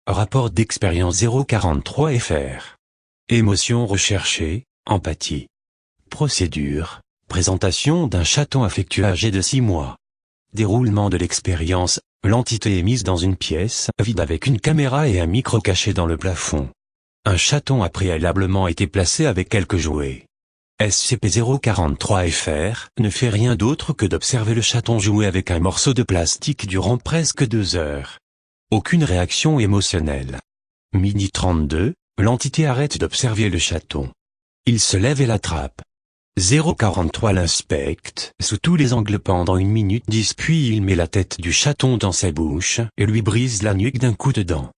Rapport d'expérience 043 FR. Émotion recherchée, empathie. Procédure, présentation d'un chaton affectueux âgé de 6 mois. Déroulement de l'expérience, l'entité est mise dans une pièce vide avec une caméra et un micro caché dans le plafond. Un chaton a préalablement été placé avec quelques jouets. SCP-043-FR ne fait rien d'autre que d'observer le chaton jouer avec un morceau de plastique durant presque 2 heures. Aucune réaction émotionnelle. Midi 32, l'entité arrête d'observer le chaton. Il se lève et l'attrape. 043 l'inspecte sous tous les angles pendant 1 minute 10 puis il met la tête du chaton dans sa bouche et lui brise la nuque d'un coup de dent.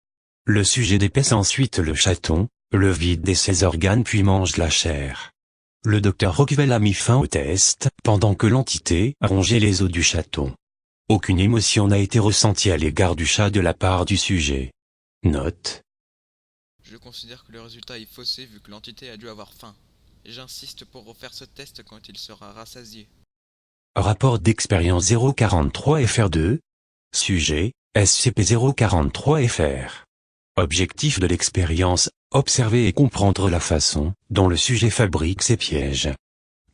Le sujet dépaisse ensuite le chaton, le vide de ses organes puis mange la chair. Le docteur Rockwell a mis fin au test pendant que l'entité rongeait les os du chaton. Aucune émotion n'a été ressentie à l'égard du chat de la part du sujet. Note. Je considère que le résultat est faussé vu que l'entité a dû avoir faim. J'insiste pour refaire ce test quand il sera rassasié. Rapport d'expérience 043 FR2. Sujet, SCP-043 FR. Objectif de l'expérience, observer et comprendre la façon dont le sujet fabrique ses pièges.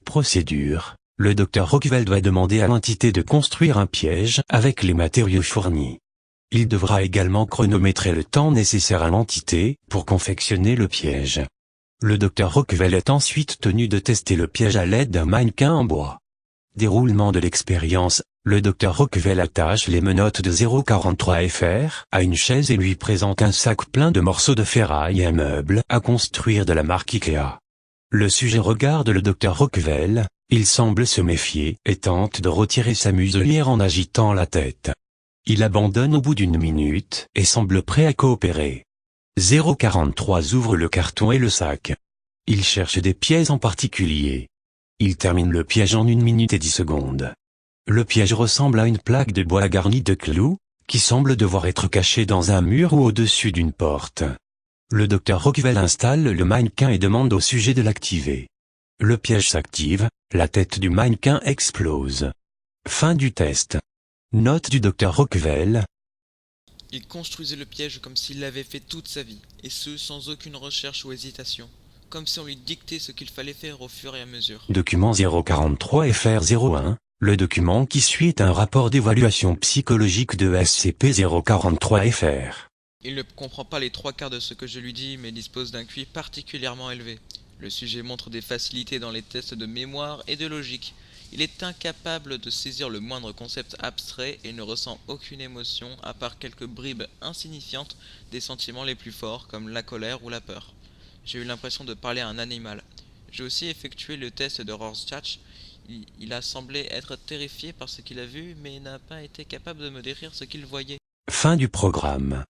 Procédure, le docteur Rockwell doit demander à l'entité de construire un piège avec les matériaux fournis. Il devra également chronométrer le temps nécessaire à l'entité pour confectionner le piège. Le docteur Rockwell est ensuite tenu de tester le piège à l'aide d'un mannequin en bois. Déroulement de l'expérience, le docteur Rockwell attache les menottes de 043 FR à une chaise et lui présente un sac plein de morceaux de ferraille et un meuble à construire de la marque Ikea. Le sujet regarde le docteur Rockwell, il semble se méfier et tente de retirer sa muselière en agitant la tête. Il abandonne au bout d'1 minute et semble prêt à coopérer. 043 ouvre le carton et le sac. Il cherche des pièges en particulier. Il termine le piège en 1 minute et 10 secondes. Le piège ressemble à une plaque de bois garnie de clous, qui semble devoir être cachée dans un mur ou au-dessus d'une porte. Le docteur Rockwell installe le mannequin et demande au sujet de l'activer. Le piège s'active, la tête du mannequin explose. Fin du test. Note du docteur Rockwell. Il construisait le piège comme s'il l'avait fait toute sa vie, et ce sans aucune recherche ou hésitation, comme si on lui dictait ce qu'il fallait faire au fur et à mesure. Document 043 FR01, le document qui suit est un rapport d'évaluation psychologique de SCP-043 FR. Il ne comprend pas les 3/4 de ce que je lui dis, mais dispose d'un QI particulièrement élevé. Le sujet montre des facilités dans les tests de mémoire et de logique. Il est incapable de saisir le moindre concept abstrait et ne ressent aucune émotion à part quelques bribes insignifiantes des sentiments les plus forts comme la colère ou la peur. J'ai eu l'impression de parler à un animal. J'ai aussi effectué le test de Rorschach. Il a semblé être terrifié par ce qu'il a vu mais n'a pas été capable de me décrire ce qu'il voyait. Fin du programme.